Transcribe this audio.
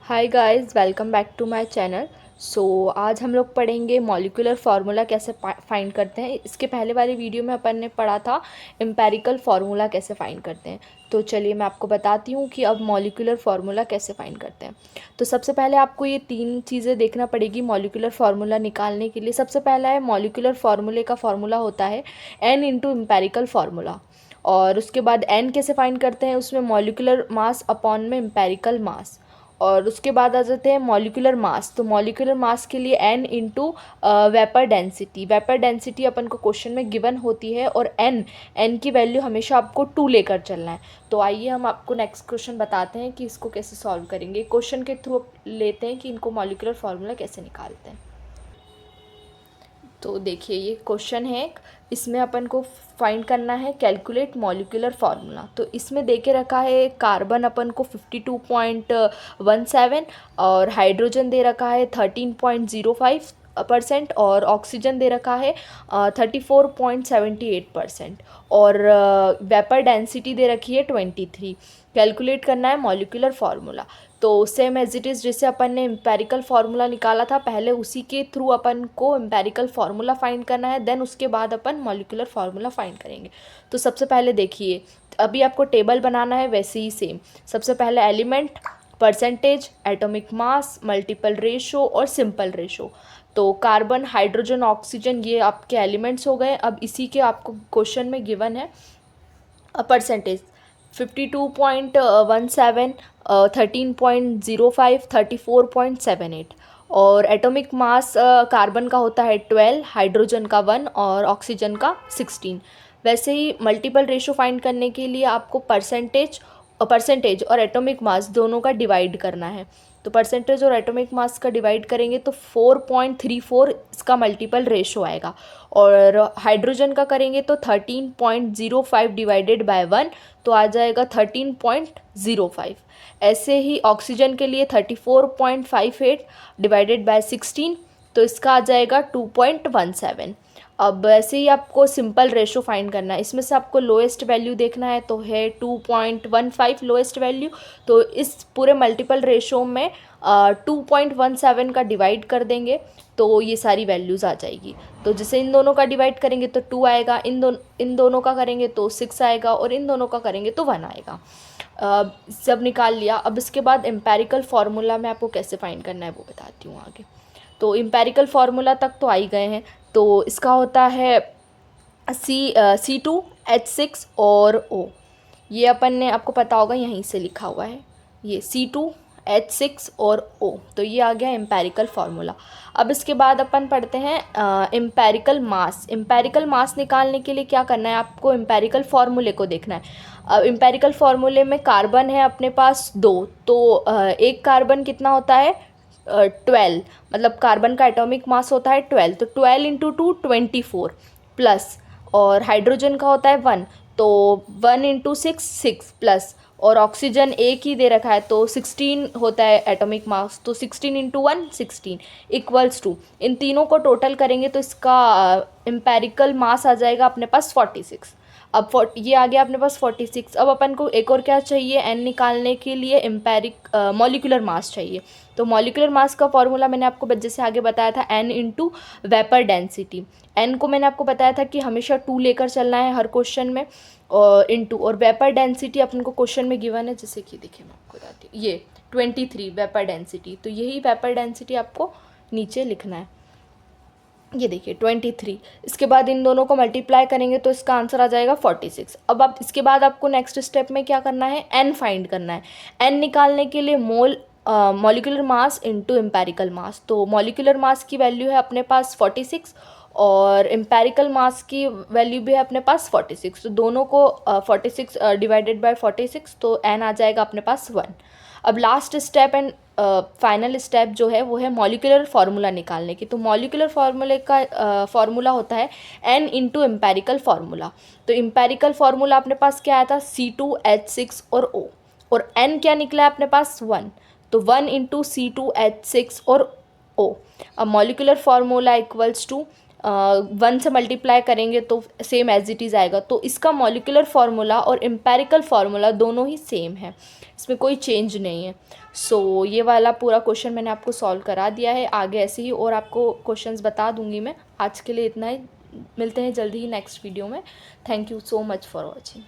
Hi guys, welcome back to my channel. आज हम लोग पढ़ेंगे मॉलिक्यूलर फार्मूला कैसे फाइंड करते हैं। इसके पहले वाली वीडियो में अपन ने पढ़ा था एम्पेरिकल फार्मूला कैसे फाइंड करते हैं। तो चलिए मैं आपको बताती हूँ कि अब मॉलिक्यूलर फार्मूला कैसे फाइंड करते हैं। तो सबसे पहले आपको ये तीन चीज़ें देखना पड़ेगी मॉलिक्यूलर फार्मूला निकालने के लिए। सबसे पहला है मॉलिक्यूलर फार्मूले का फार्मूला होता है n इंटू एम्पेरिकल फार्मूला। और उसके बाद n कैसे फाइंड करते हैं, उसमें मॉलिक्यूलर मास अपॉन में एम्पेरिकल मास। और उसके बाद आ जाते हैं मॉलिक्यूलर मास। तो मॉलिक्यूलर मास के लिए n into vapour density. Vapour density अपन को क्वेश्चन में गिवन होती है और n की वैल्यू हमेशा आपको 2 लेकर चलना है। तो आइए हम आपको नेक्स्ट क्वेश्चन बताते हैं कि इसको कैसे सॉल्व करेंगे। क्वेश्चन के थ्रू लेते हैं कि इनको मॉलिक्यूलर फार्मूला कैसे निकालते हैं। तो देखिए ये क्वेश्चन है, इसमें अपन को फाइंड करना है कैलकुलेट मॉलिक्यूलर फार्मूला। तो इसमें दे के रखा है कार्बन अपन को 52.17 और हाइड्रोजन दे रखा है 13.05% और ऑक्सीजन दे रखा है 34.78% और वेपर डेंसिटी दे रखी है 23। कैलकुलेट करना है मॉलिक्यूलर फार्मूला। तो सेम एज इट इज़ जैसे अपन ने एम्पेरिकल फार्मूला निकाला था पहले, उसी के थ्रू अपन को एम्पेरिकल फार्मूला फाइंड करना है। देन उसके बाद अपन मॉलिक्यूलर फार्मूला फाइंड करेंगे। तो सबसे पहले देखिए, अभी आपको टेबल बनाना है वैसे ही सेम। सबसे पहले element, percentage, atomic mass, multiple ratio और सिंपल रेशो। तो कार्बन, हाइड्रोजन, ऑक्सीजन ये आपके एलिमेंट्स हो गए। अब इसी के आपको क्वेश्चन में गिवन है परसेंटेज 52.17, 13.05, 34.78 और एटॉमिक मास कार्बन का होता है 12, हाइड्रोजन का 1 और ऑक्सीजन का 16। वैसे ही मल्टीपल रेशो फाइंड करने के लिए आपको परसेंटेज और एटॉमिक मास दोनों का डिवाइड करना है। तो परसेंटेज और एटॉमिक मास का डिवाइड करेंगे तो 4.34 इसका मल्टीपल रेशो आएगा। और हाइड्रोजन का करेंगे तो 13.05 डिवाइडेड बाय 1 तो आ जाएगा 13.05। ऐसे ही ऑक्सीजन के लिए 34.58 डिवाइडेड बाय 16 तो इसका आ जाएगा 2.17। अब ऐसे ही आपको सिंपल रेशो फाइंड करना है। इसमें से आपको लोएस्ट वैल्यू देखना है तो है 2.15 लोएस्ट वैल्यू। तो इस पूरे मल्टीपल रेशो में 2.17 का डिवाइड कर देंगे तो ये सारी वैल्यूज़ आ जाएगी। तो जैसे इन दोनों का डिवाइड करेंगे तो 2 आएगा, इन दोनों का करेंगे तो 6 आएगा और इन दोनों का करेंगे तो 1 आएगा। सब निकाल लिया। अब इसके बाद एम्पेरिकल फार्मूला में आपको कैसे फाइंड करना है वो बताती हूँ आगे। तो एम्पेरिकल फार्मूला तक तो आ ही गए हैं। तो इसका होता है C2H6 और O। ये अपन ने आपको पता होगा यहीं से लिखा हुआ है, ये C2H6 और O। तो ये आ गया एम्पेरिकल फार्मूला। अब इसके बाद अपन पढ़ते हैं एम्पेरिकल मास। एम्पेरिकल मास निकालने के लिए क्या करना है, आपको एम्पेरिकल फार्मूले को देखना है। अब एम्पेरिकल फार्मूले में कार्बन है अपने पास 2, तो एक कार्बन कितना होता है 12, मतलब कार्बन का एटॉमिक मास होता है 12, तो 12 इंटू 2 24 प्लस, और हाइड्रोजन का होता है 1 तो 1 इंटू 6 प्लस, और ऑक्सीजन एक ही दे रखा है तो 16 होता है एटॉमिक मास, तो 16 इंटू 1 16 इक्वल्स टू, इन तीनों को टोटल करेंगे तो इसका एम्पेरिकल मास आ जाएगा अपने पास 46। अब ये आ गया अपने पास 46। अब अपन को एक और क्या चाहिए, एन निकालने के लिए मॉलिक्यूलर मास चाहिए। तो मॉलिक्यूलर मास का फॉर्मूला मैंने आपको जैसे आगे बताया था N into vapour density. N को मैंने आपको बताया था कि हमेशा 2 लेकर चलना है हर क्वेश्चन में, और इंटू, और वेपर डेंसिटी अपन को क्वेश्चन में गिवन है, जैसे कि देखिए मैं आपको बताती हूँ, ये 23 वेपर डेंसिटी। तो यही वेपर डेंसिटी आपको नीचे लिखना है, ये देखिए 23। इसके बाद इन दोनों को मल्टीप्लाई करेंगे तो इसका आंसर आ जाएगा 46। अब आप इसके बाद आपको नेक्स्ट स्टेप में क्या करना है, एन फाइंड करना है। एन निकालने के लिए मॉलिक्यूलर मास इनटू एम्पेरिकल मास। तो मॉलिक्यूलर मास की वैल्यू है अपने पास 46 और एम्पेरिकल मास की वैल्यू भी है अपने पास 46। तो दोनों को 46 डिवाइडेड बाय 46 तो एन आ जाएगा अपने पास 1। अब last step and final step जो है वो है मॉलिक्यूलर फार्मूला निकालने की। तो मॉलिक्यूलर फार्मूले का फार्मूला होता है एन इंटू एम्पेरिकल फार्मूला। तो एम्पेरिकल फार्मूला अपने पास क्या आया था C2H6 और O, और एन क्या निकला है अपने पास 1, तो 1 इंटू C2H6 और O। अब मॉलिक्यूलर फार्मूला इक्वल्स टू 1 से मल्टीप्लाई करेंगे तो सेम एज इट इज़ आएगा। तो इसका मॉलिक्यूलर फार्मूला और एम्पेरिकल फार्मूला दोनों ही सेम है, इसमें कोई चेंज नहीं है। सो ये वाला पूरा क्वेश्चन मैंने आपको सॉल्व करा दिया है। आगे ऐसे ही और आपको क्वेश्चंस बता दूंगी मैं। आज के लिए इतना ही, मिलते हैं जल्दी ही नेक्स्ट वीडियो में। Thank you so much for watching.